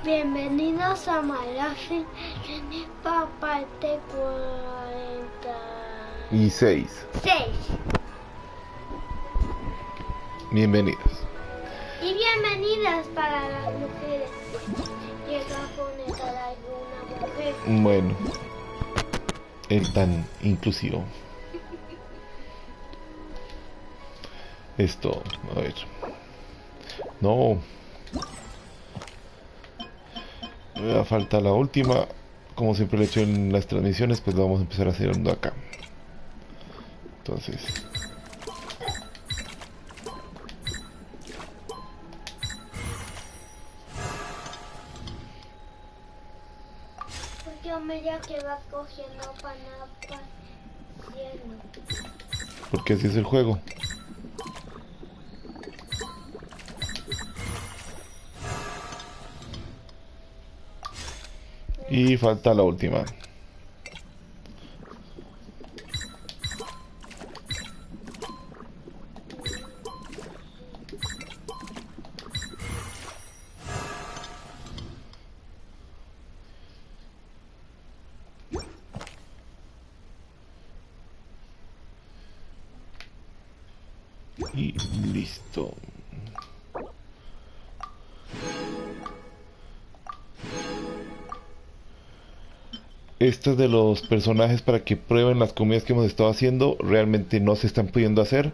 Bienvenidos a Malaje de parte 46. Bienvenidos. Y bienvenidas para las mujeres. Llega a conectar a alguna mujer. Bueno, el tan inclusivo. Esto, a ver. No. Me da falta la última. Como siempre lo he hecho en las transmisiones, pues lo vamos a empezar a hacer acá. Entonces. Porque a medida que vas cogiendo para cielo. Porque así es el juego. Y falta la última. Y listo. Estos de los personajes para que prueben las comidas que hemos estado haciendo realmente no se están pudiendo hacer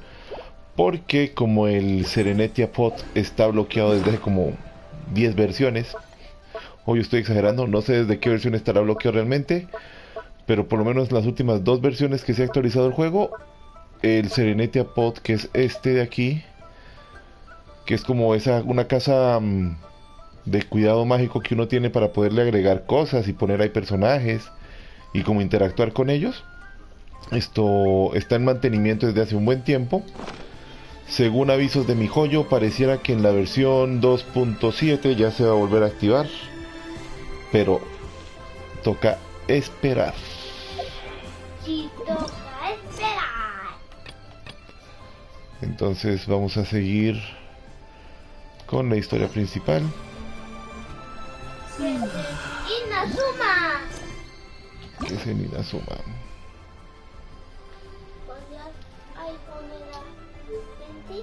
porque como el Serenetia Pot está bloqueado desde hace como 10 versiones, o yo estoy exagerando, no sé desde qué versión estará bloqueado realmente, pero por lo menos las últimas dos versiones que se ha actualizado el juego, el Serenetia Pot, que es este de aquí, que es como una casa de cuidado mágico que uno tiene para poderle agregar cosas y poner ahí personajes y como interactuar con ellos. Esto está en mantenimiento desde hace un buen tiempo. Según avisos de mi joyo, pareciera que en la versión 2.7 ya se va a volver a activar, pero toca esperar. Sí, toca esperar. Entonces vamos a seguir con la historia principal. Inazuma. Que es en Inazuma. ¿Podrías ahí ponerla en ti?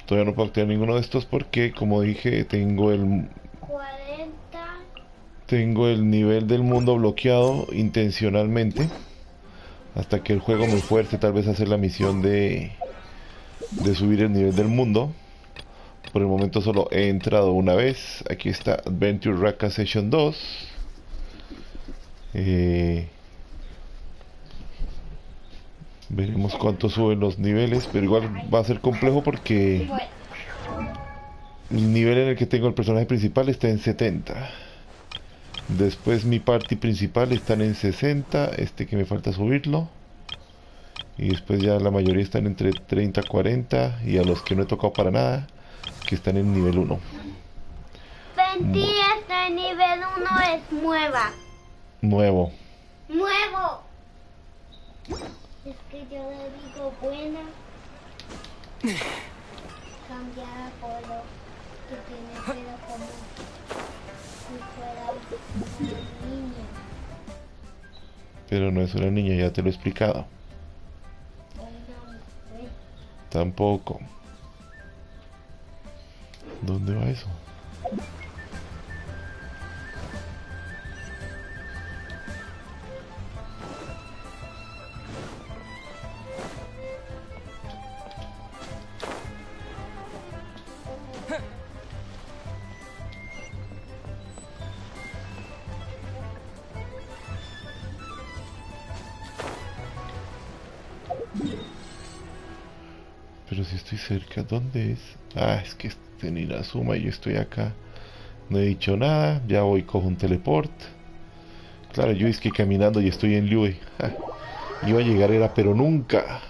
Todavía no puedo activar ninguno de estos porque, como dije, tengo el 40. tengo el nivel del mundo bloqueado intencionalmente. Hasta que el juego me fuerce tal vez a hacer la misión de subir el nivel del mundo. Por el momento solo he entrado una vez. Aquí está Adventure Raka Session 2. Veremos cuánto suben los niveles, pero igual va a ser complejo porque el nivel en el que tengo el personaje principal está en 70. Después mi party principal están en 60, este que me falta subirlo. Y después ya la mayoría están entre 30 y 40, y a los que no he tocado para nada, que están en nivel 1. 20 hasta el nivel 1 es nueva. Nuevo. Nuevo. Es que yo le digo buena. Cambiada por lo que tiene pelo como si fuera una niña. Pero no es una niña, ya te lo he explicado. O una mujer. Tampoco. ¿Dónde va eso? Pero si estoy cerca, ¿dónde es? Ah, es que está en Inazuma y yo estoy acá. No he dicho nada, ya voy, cojo un teleport. Claro, yo es que caminando y estoy en Liyue. Iba a llegar era, pero nunca.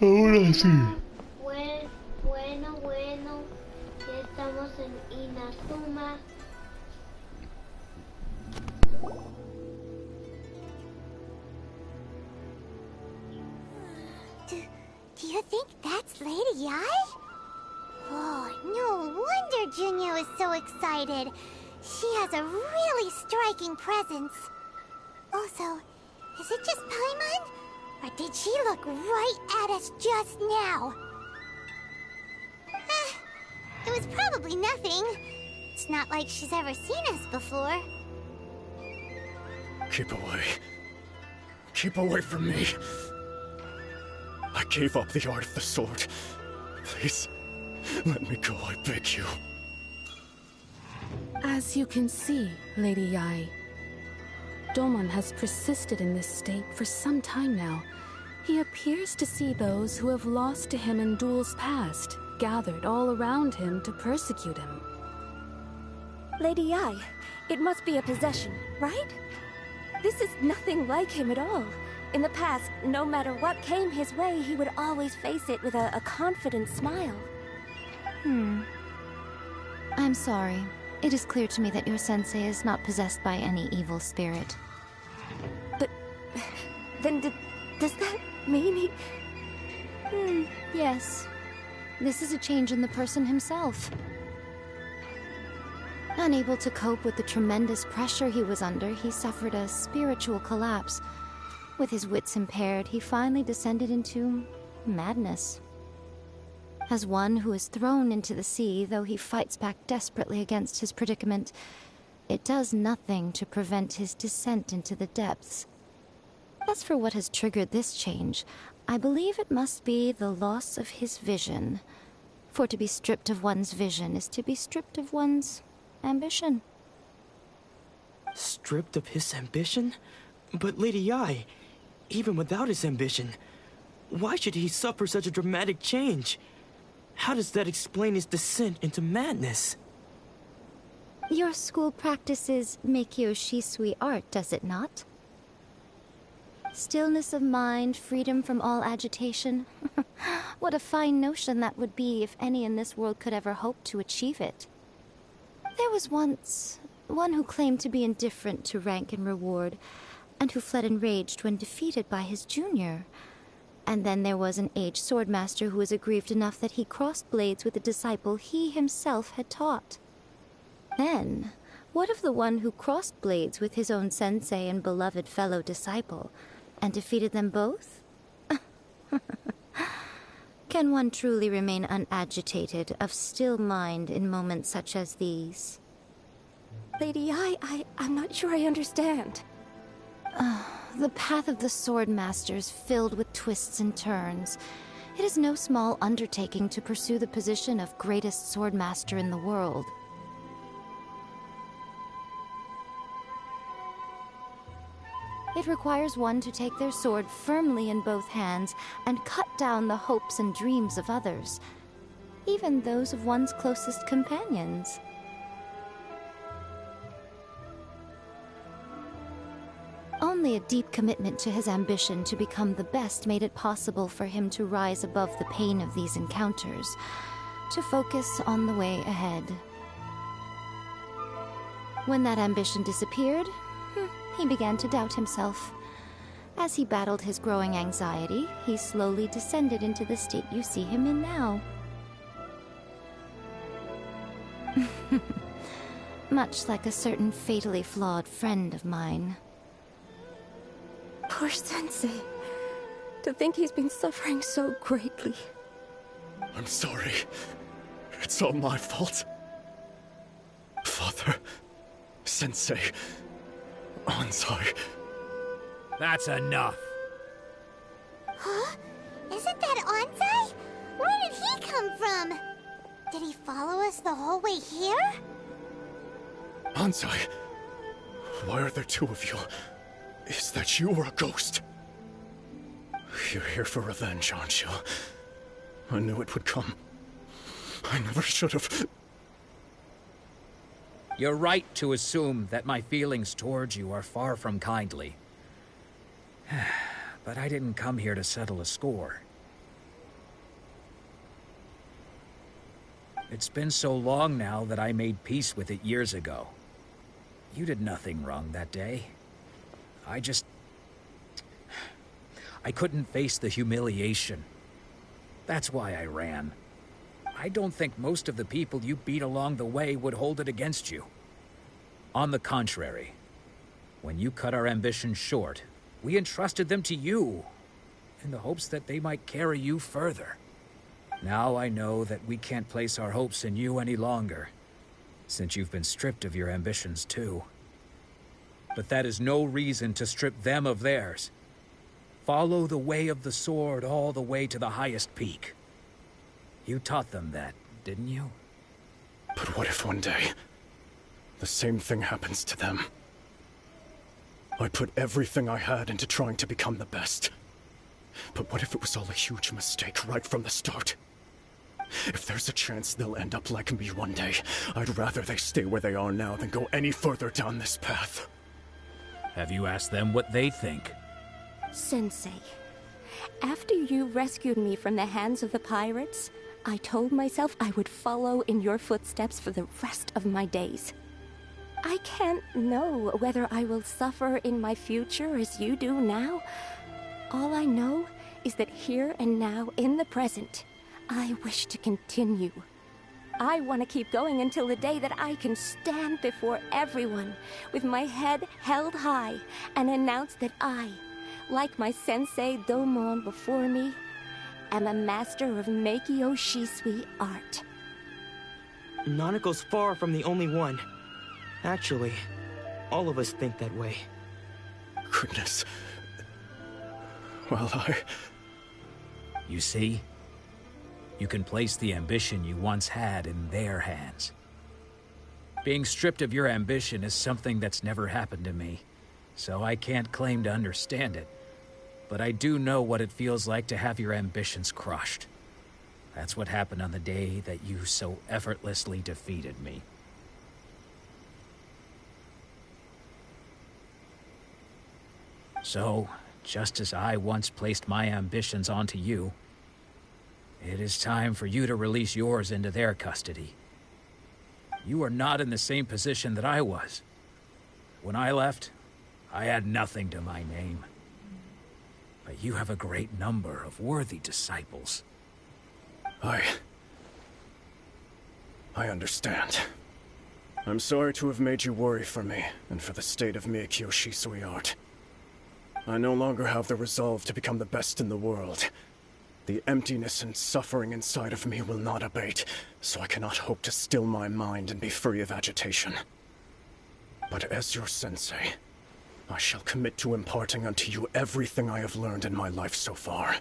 Ahora sí. Bueno, ya estamos en Inazuma. Do you think that's Lady Ai? Oh, no wonder Junior is so excited. She has a really striking presence. Also, is it just Paimon? Or did she look right at us just now? It was probably nothing. It's not like she's ever seen us before. Keep away. Keep away from me. I gave up the art of the sword. Please, let me go, I beg you. As you can see, Lady Yai, Domon has persisted in this state for some time now. He appears to see those who have lost to him in duels past, gathered all around him to persecute him. Lady Yai, it must be a possession, right? This is nothing like him at all. In the past, no matter what came his way, he would always face it with a confident smile. I'm sorry. It is clear to me that your sensei is not possessed by any evil spirit. But then does that mean he... Yes. This is a change in the person himself. Unable to cope with the tremendous pressure he was under, he suffered a spiritual collapse. With his wits impaired, he finally descended into madness. As one who is thrown into the sea, though he fights back desperately against his predicament, it does nothing to prevent his descent into the depths. As for what has triggered this change, I believe it must be the loss of his vision. For to be stripped of one's vision is to be stripped of one's ambition. Stripped of his ambition? But Lady Yai, even without his ambition, why should he suffer such a dramatic change? How does that explain his descent into madness? Your school practices Meikyo Shisui art, does it not? Stillness of mind, freedom from all agitation. What a fine notion that would be if any in this world could ever hope to achieve it. There was once one who claimed to be indifferent to rank and reward, and who fled enraged when defeated by his junior. And then there was an aged swordmaster who was aggrieved enough that he crossed blades with a disciple he himself had taught. Then, what of the one who crossed blades with his own sensei and beloved fellow disciple, and defeated them both? Can one truly remain unagitated, of still mind in moments such as these? Lady Yai, I'm not sure I understand. The path of the Swordmaster is filled with twists and turns. It is no small undertaking to pursue the position of greatest Swordmaster in the world. It requires one to take their sword firmly in both hands and cut down the hopes and dreams of others, even those of one's closest companions. Only a deep commitment to his ambition to become the best made it possible for him to rise above the pain of these encounters, to focus on the way ahead. When that ambition disappeared, he began to doubt himself. As he battled his growing anxiety, he slowly descended into the state you see him in now. Much like a certain fatally flawed friend of mine. Poor Sensei. To think he's been suffering so greatly. I'm sorry. It's all my fault. Father, Sensei, Ansai. That's enough. Huh? Isn't that Ansai? Where did he come from? Did he follow us the whole way here? Ansai, why are there two of you? Is that you or a ghost? You're here for revenge, aren't you? I knew it would come. I never should have. You're right to assume that my feelings towards you are far from kindly. But I didn't come here to settle a score. It's been so long now that I made peace with it years ago. You did nothing wrong that day. I couldn't face the humiliation. That's why I ran. I don't think most of the people you beat along the way would hold it against you. On the contrary, when you cut our ambitions short, we entrusted them to you, in the hopes that they might carry you further. Now I know that we can't place our hopes in you any longer, since you've been stripped of your ambitions too. But that is no reason to strip them of theirs. Follow the way of the sword all the way to the highest peak. You taught them that, didn't you? But what if one day, the same thing happens to them? I put everything I had into trying to become the best. But what if it was all a huge mistake right from the start? If there's a chance they'll end up like me one day, I'd rather they stay where they are now than go any further down this path. Have you asked them what they think? Sensei, after you rescued me from the hands of the pirates, I told myself I would follow in your footsteps for the rest of my days. I can't know whether I will suffer in my future as you do now. All I know is that here and now, in the present, I wish to continue. I want to keep going until the day that I can stand before everyone with my head held high and announce that I, like my sensei Domon before me, am a master of Meikyo Shisui art. Nanako's far from the only one. Actually, all of us think that way. Goodness. Well, You see? You can place the ambition you once had in their hands. Being stripped of your ambition is something that's never happened to me, so I can't claim to understand it. But I do know what it feels like to have your ambitions crushed. That's what happened on the day that you so effortlessly defeated me. So, just as I once placed my ambitions onto you, it is time for you to release yours into their custody. You are not in the same position that I was. When I left, I had nothing to my name. But you have a great number of worthy disciples. I understand. I'm sorry to have made you worry for me, and for the state of Meikyo Shisui art. I no longer have the resolve to become the best in the world. The emptiness and suffering inside of me will not abate, so I cannot hope to still my mind and be free of agitation. But as your sensei, I shall commit to imparting unto you everything I have learned in my life so far.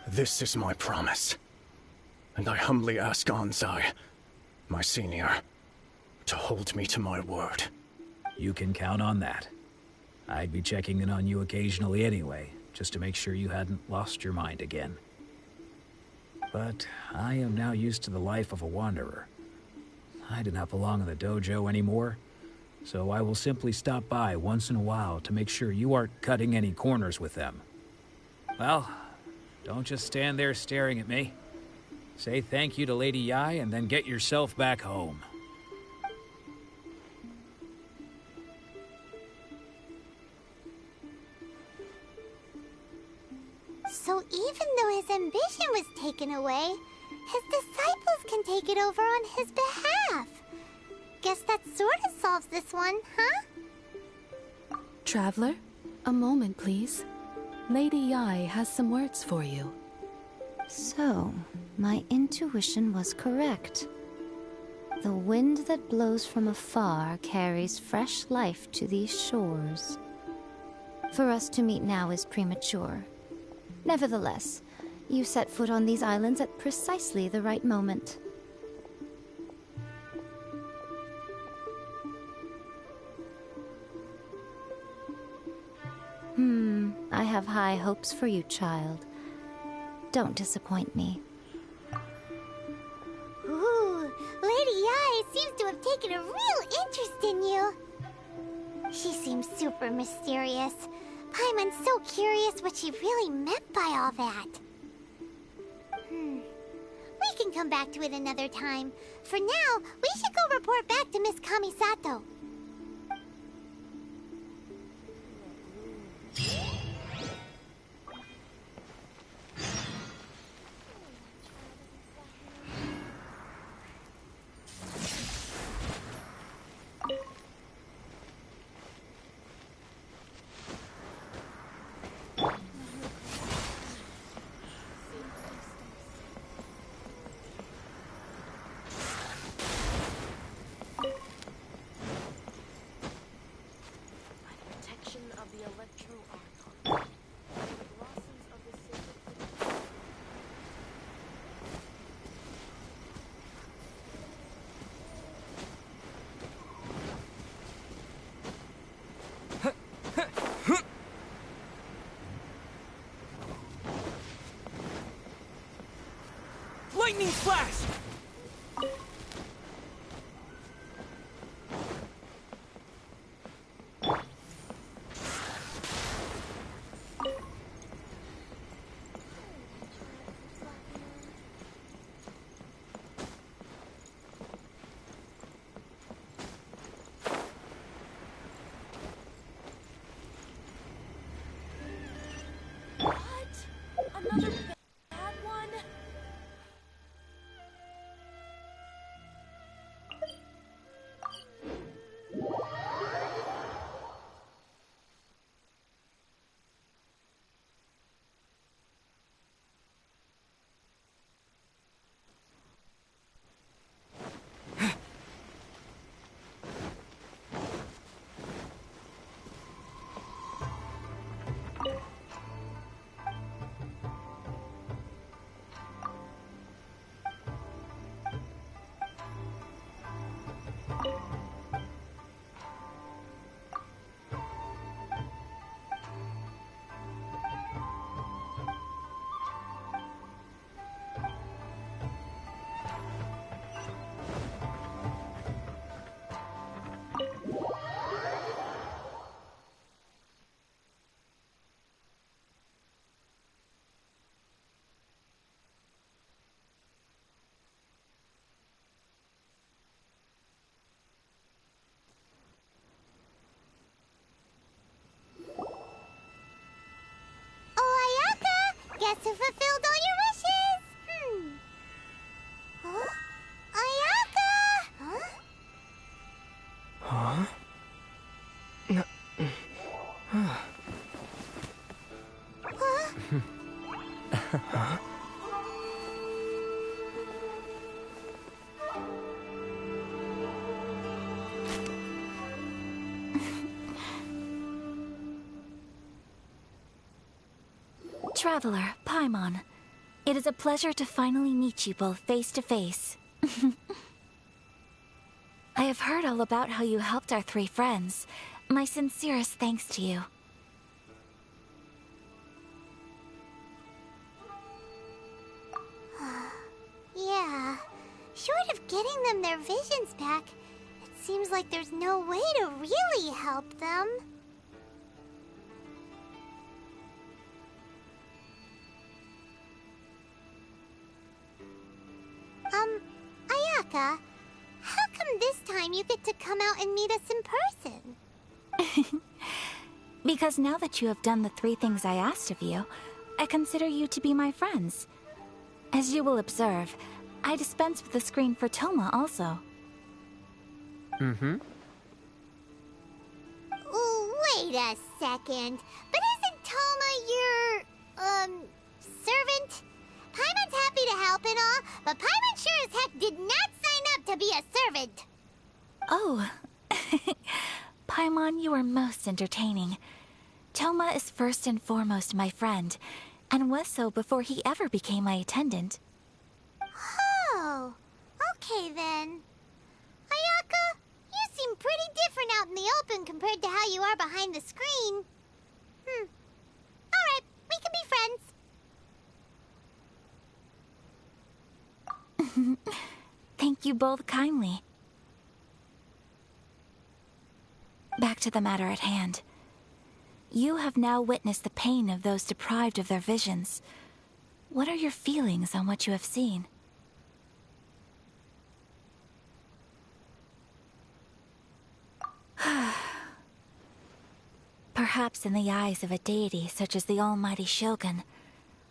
This is my promise, and I humbly ask Anzai, my senior, to hold me to my word. You can count on that. I'd be checking in on you occasionally anyway, just to make sure you hadn't lost your mind again. But I am now used to the life of a wanderer. I do not belong in the dojo anymore, so I will simply stop by once in a while to make sure you aren't cutting any corners with them. Well, don't just stand there staring at me. Say thank you to Lady Yai and then get yourself back home. So even though his ambition was taken away, his disciples can take it over on his behalf. Guess that sort of solves this one, huh? Traveler, a moment, please. Lady Yai has some words for you. So, my intuition was correct. The wind that blows from afar carries fresh life to these shores. For us to meet now is premature. Nevertheless, you set foot on these islands at precisely the right moment. I have high hopes for you, child. Don't disappoint me. Ooh, Lady Yai seems to have taken a real interest in you. She seems super mysterious. Paimon's so curious what she really meant by all that. We can come back to it another time. For now, we should go report back to Miss Kamisato. Lightning flash! Another bad one? Guess who fulfilled all your wishes? Huh? Ayaka! Huh? Huh? Huh? Traveler, Paimon. It is a pleasure to finally meet you both face to face. I have heard all about how you helped our three friends. My sincerest thanks to you. Yeah. Short of getting them their visions back, it seems like there's no way to really help them. Ayaka, how come this time you get to come out and meet us in person? Because now that you have done the three things I asked of you, I consider you to be my friends. As you will observe, I dispense with the screen for Toma also. Wait a second. But isn't Toma your, servant? Paimon's happy to help and all, but Paimon sure as heck did not sign up to be a servant. Oh. Paimon, you are most entertaining. Toma is first and foremost my friend, and was so before he ever became my attendant. Oh, okay then. Ayaka, you seem pretty different out in the open compared to how you are behind the screen. Alright, we can be friends. Thank you both kindly. Back to the matter at hand. You have now witnessed the pain of those deprived of their visions. What are your feelings on what you have seen? Perhaps in the eyes of a deity such as the almighty Shogun,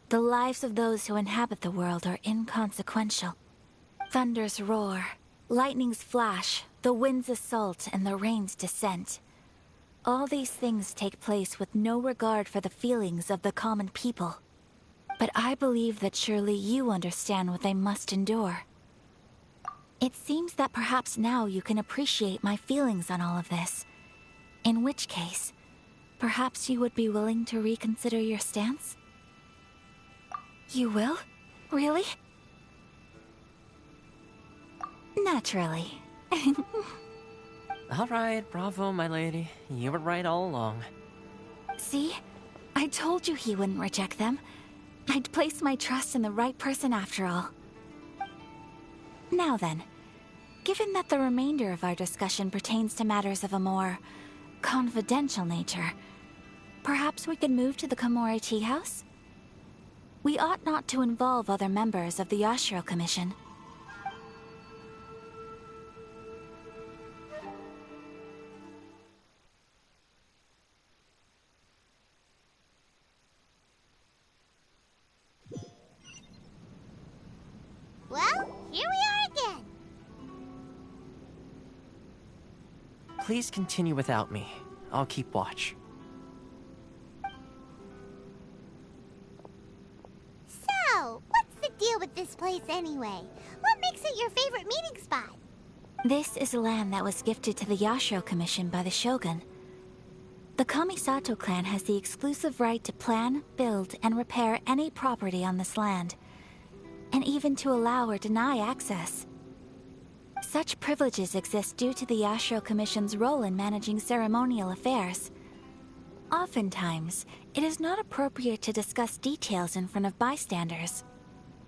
the lives of those who inhabit the world are inconsequential. Thunder's roar, lightning's flash, the wind's assault, and the rain's descent. All these things take place with no regard for the feelings of the common people. But I believe that surely you understand what they must endure. It seems that perhaps now you can appreciate my feelings on all of this. In which case, perhaps you would be willing to reconsider your stance? You will? Really? Naturally. All right, bravo, my lady. You were right all along. See? I told you he wouldn't reject them. I'd placed my trust in the right person after all. Now then, given that the remainder of our discussion pertains to matters of a more confidential nature, perhaps we could move to the Komori Tea House? We ought not to involve other members of the Yashiro Commission. Well, here we are again. Please continue without me. I'll keep watch. So, what's the deal with this place anyway? What makes it your favorite meeting spot? This is land that was gifted to the Yashiro Commission by the Shogun. The Kamisato clan has the exclusive right to plan, build, and repair any property on this land, and even to allow or deny access. Such privileges exist due to the Yashiro Commission's role in managing ceremonial affairs. Oftentimes, it is not appropriate to discuss details in front of bystanders.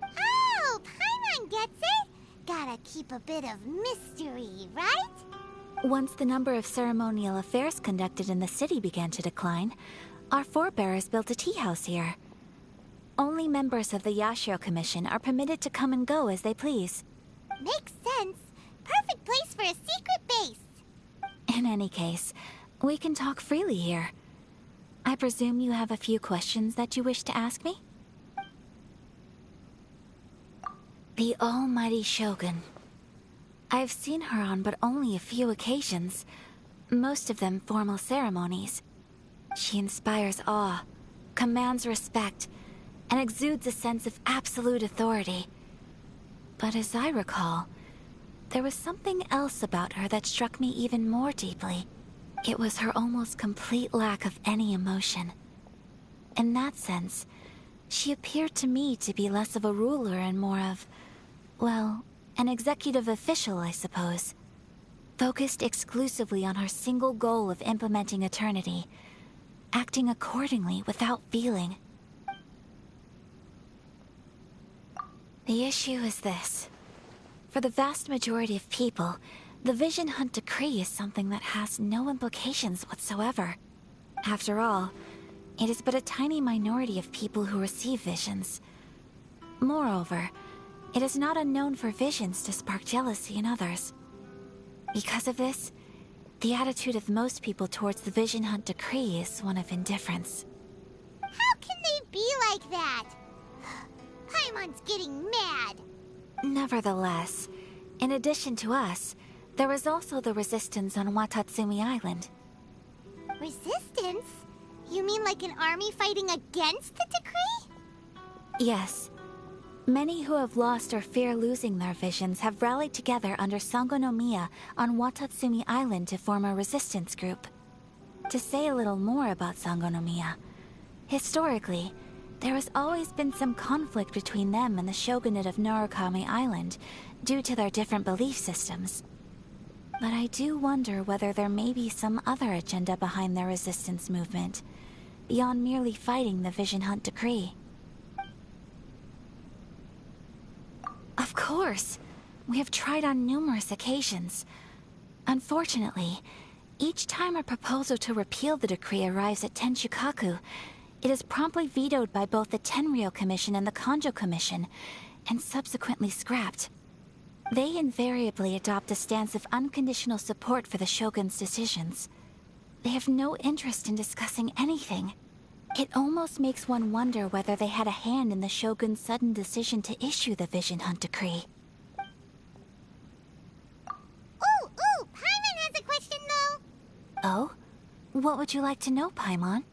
Oh, Paimon gets it! Gotta keep a bit of mystery, right? Once the number of ceremonial affairs conducted in the city began to decline, our forebears built a tea house here. Only members of the Yashiro Commission are permitted to come and go as they please. Makes sense. Perfect place for a secret base. In any case, we can talk freely here. I presume you have a few questions that you wish to ask me? The almighty Shogun. I've seen her on but only a few occasions, most of them formal ceremonies. She inspires awe, commands respect, and exudes a sense of absolute authority. But as I recall, there was something else about her that struck me even more deeply. It was her almost complete lack of any emotion. In that sense, she appeared to me to be less of a ruler and more of, well, an executive official, I suppose. Focused exclusively on her single goal of implementing eternity, acting accordingly without feeling. The issue is this. For the vast majority of people, the Vision Hunt Decree is something that has no implications whatsoever. After all, it is but a tiny minority of people who receive visions. Moreover, it is not unknown for visions to spark jealousy in others. Because of this, the attitude of most people towards the Vision Hunt Decree is one of indifference. How can they be like that? Paimon's getting mad. Nevertheless, in addition to us, there is also the resistance on Watatsumi Island. Resistance? You mean like an army fighting against the decree? Yes. Many who have lost or fear losing their visions have rallied together under Sangonomiya on Watatsumi Island to form a resistance group. To say a little more about Sangonomiya, historically, there has always been some conflict between them and the shogunate of Narukami Island due to their different belief systems. But I do wonder whether there may be some other agenda behind their resistance movement, beyond merely fighting the Vision Hunt Decree. Of course! We have tried on numerous occasions. Unfortunately, each time a proposal to repeal the decree arrives at Tenshukaku, it is promptly vetoed by both the Tenryou Commission and the Kanjo Commission, and subsequently scrapped. They invariably adopt a stance of unconditional support for the Shogun's decisions. They have no interest in discussing anything. It almost makes one wonder whether they had a hand in the Shogun's sudden decision to issue the Vision Hunt Decree. Ooh, Paimon has a question though. Oh? What would you like to know, Paimon?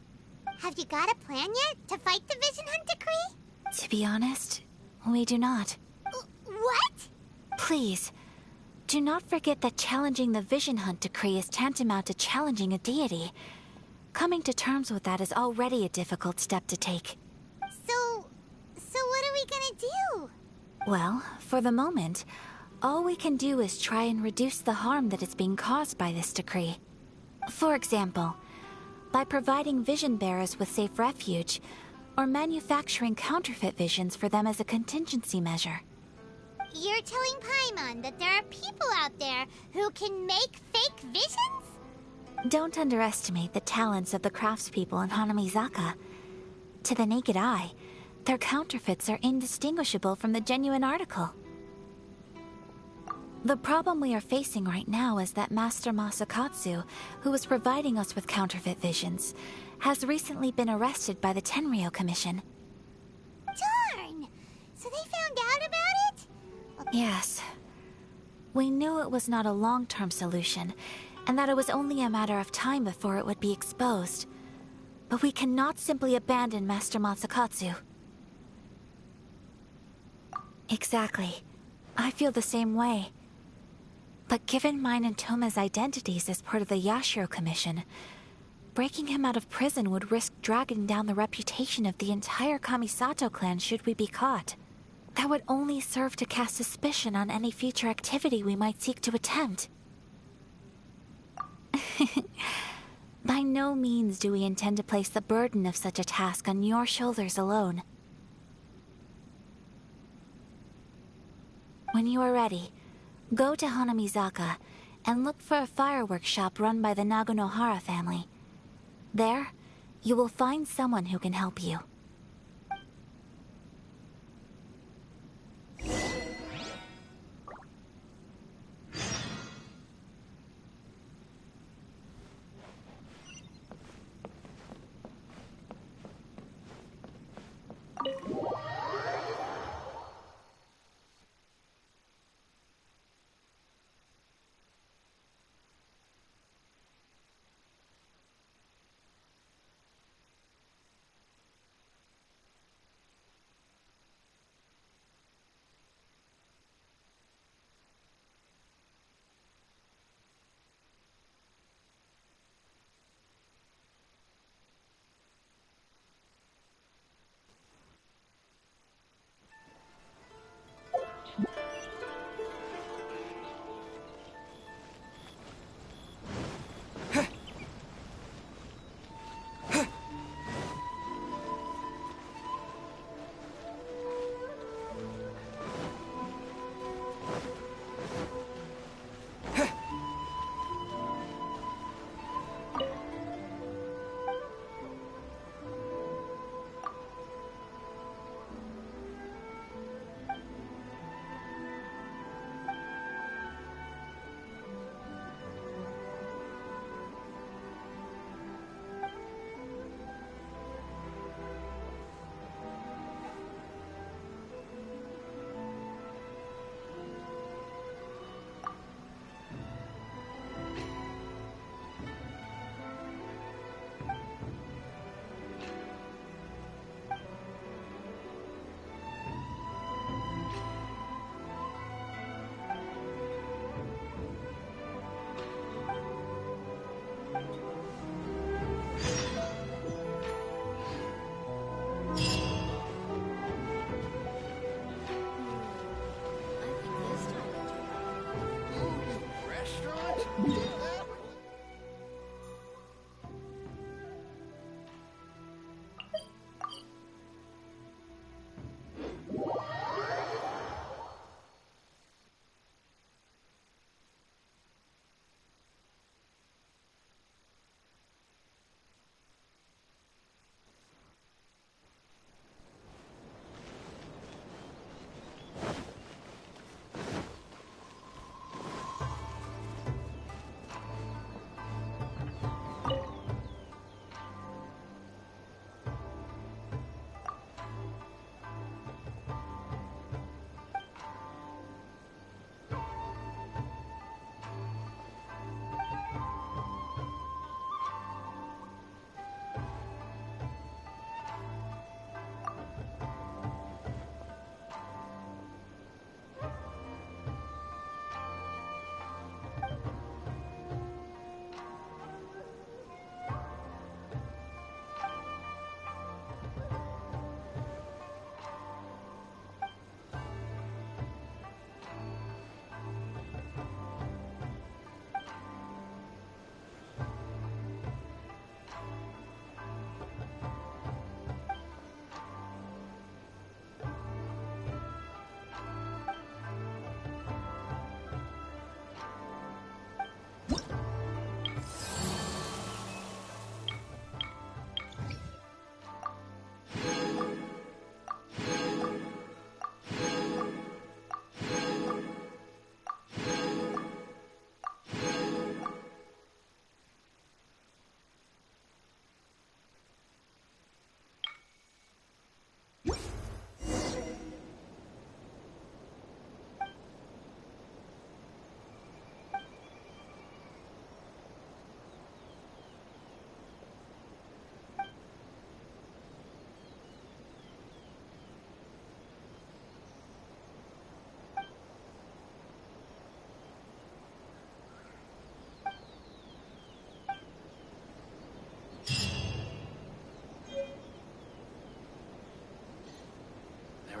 Have you got a plan yet to fight the Vision Hunt Decree? To be honest, we do not. What? Please, do not forget that challenging the Vision Hunt Decree is tantamount to challenging a deity. Coming to terms with that is already a difficult step to take. So what are we gonna do? Well, for the moment, all we can do is try and reduce the harm that is being caused by this decree. For example, by providing vision bearers with safe refuge, or manufacturing counterfeit visions for them as a contingency measure. You're telling Paimon that there are people out there who can make fake visions? Don't underestimate the talents of the craftspeople in Hanamizaka. To the naked eye, their counterfeits are indistinguishable from the genuine article. The problem we are facing right now is that Master Masakatsu, who was providing us with counterfeit visions, has recently been arrested by the Tenryou Commission. Darn! So they found out about it? Yes. We knew it was not a long-term solution, and that it was only a matter of time before it would be exposed. But we cannot simply abandon Master Masakatsu. Exactly. I feel the same way. But given mine and Toma's identities as part of the Yashiro Commission, breaking him out of prison would risk dragging down the reputation of the entire Kamisato clan should we be caught. That would only serve to cast suspicion on any future activity we might seek to attempt. By no means do we intend to place the burden of such a task on your shoulders alone. When you are ready, go to Hanamizaka and look for a fireworks shop run by the Naganohara family. There, you will find someone who can help you.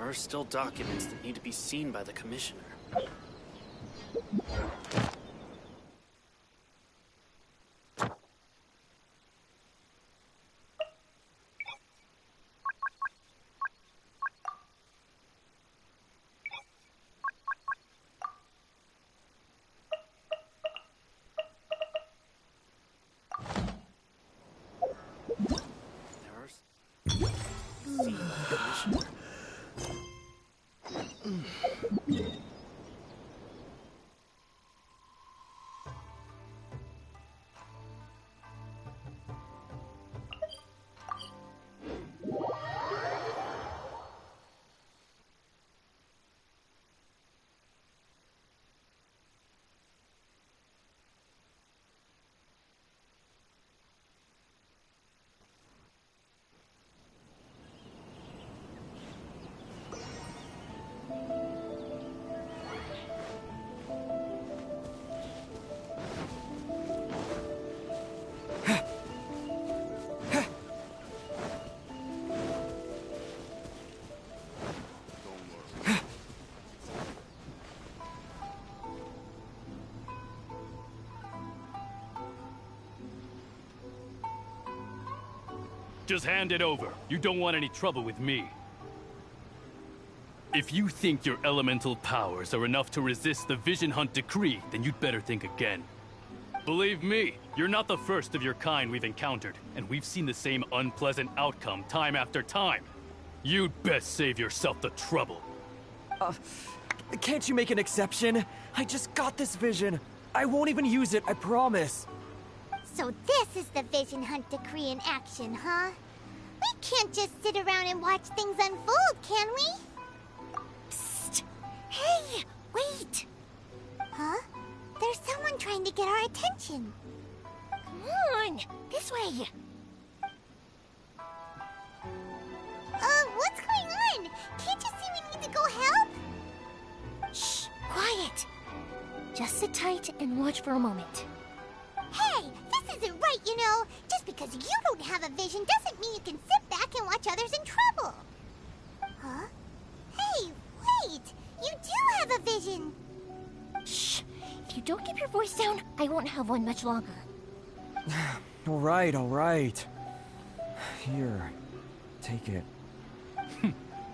are still documents that need to be seen by the Commissioner. Just hand it over. You don't want any trouble with me. If you think your elemental powers are enough to resist the Vision Hunt decree, then you'd better think again. Believe me, you're not the first of your kind we've encountered, and we've seen the same unpleasant outcome time after time. You'd best save yourself the trouble. Can't you make an exception? I just got this vision. I won't even use it, I promise. So this is the Vision Hunt decree in action, huh? We can't just sit around and watch things unfold, can we? Psst! Hey, wait! Huh? There's someone trying to get our attention. Come on, this way. What's going on? Can't you see we need to go help? Shh, quiet. Just sit tight and watch for a moment. Hey, this isn't right, you know. Just because you don't have a vision doesn't mean you can sit back and watch others in trouble. Huh? Hey, wait! You do have a vision! Shh! If you don't keep your voice down, I won't have one much longer. All right. Here, take it.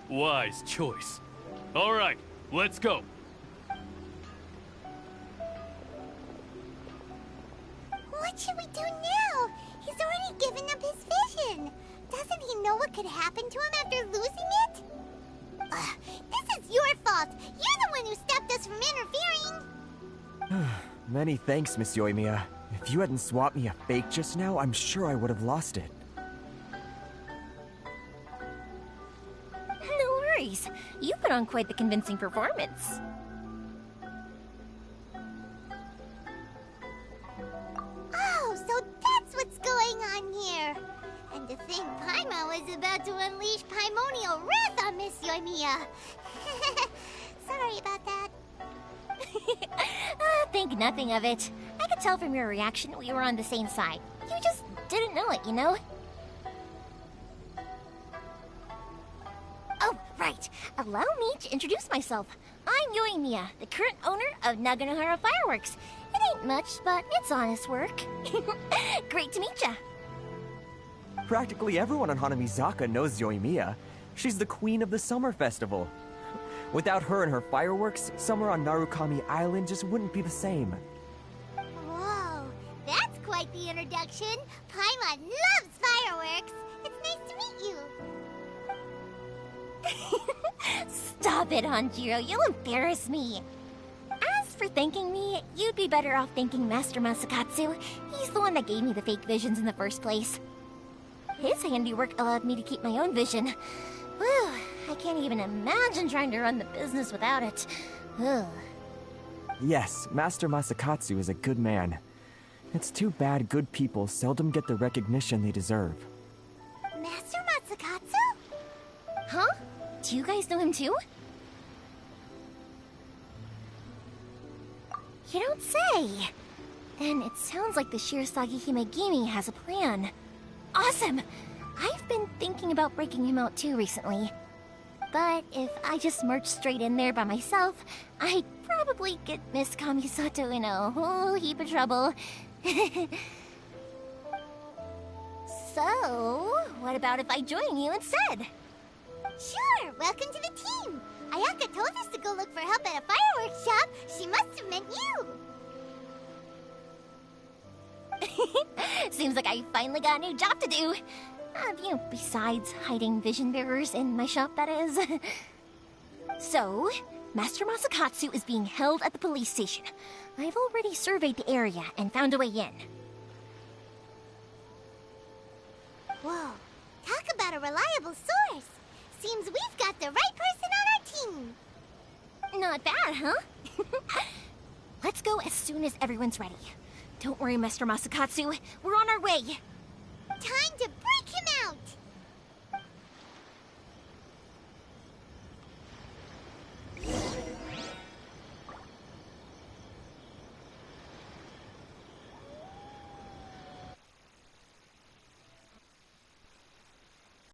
Wise choice. All right, let's go. What should we do now? He's already given up his vision. Doesn't he know what could happen to him after losing it? This is your fault. You're the one who stopped us from interfering. Many thanks, Miss Yoimiya. If you hadn't swapped me a fake just now, I'm sure I would have lost it. No worries. You put on quite the convincing performance. Oh, so that's what's going on here. And to think Paimon was about to unleash Paimonial wrath on Miss Yoimiya. Sorry about that. Think nothing of it. I could tell from your reaction we were on the same side. You just didn't know it, you know? Oh, right. Allow me to introduce myself. I'm Yoimiya, the current owner of Naganohara Fireworks. It ain't much, but it's honest work. Great to meet ya. Practically everyone on Hanamizaka knows Yoimiya. She's the queen of the summer festival. Without her and her fireworks, summer on Narukami Island just wouldn't be the same. Whoa, that's quite the introduction. Paimon loves fireworks. It's nice to meet you. Stop it, Hanjiro. You'll embarrass me. As for thanking me, you'd be better off thanking Master Masakatsu. He's the one that gave me the fake visions in the first place. His handiwork allowed me to keep my own vision. Whew, I can't even imagine trying to run the business without it. Ugh. Yes, Master Masakatsu is a good man. It's too bad good people seldom get the recognition they deserve. Master Masakatsu? Huh? Do you guys know him too? You don't say. Then it sounds like the Shirasagi Himegimi has a plan. Awesome! I've been thinking about breaking him out too recently. But if I just marched straight in there by myself, I'd probably get Miss Kamisato in a whole heap of trouble. So, what about if I join you instead? Sure, welcome to the team. Ayaka told us to go look for help at a fireworks shop. She must have meant you. Seems like I finally got a new job to do. Besides hiding vision bearers in my shop, that is. So, Master Masakatsu is being held at the police station. I've already surveyed the area and found a way in. Whoa, talk about a reliable source. Seems we've got the right person on our team. Not bad, huh? Let's go as soon as everyone's ready. Don't worry, Master Masakatsu. We're on our way. Time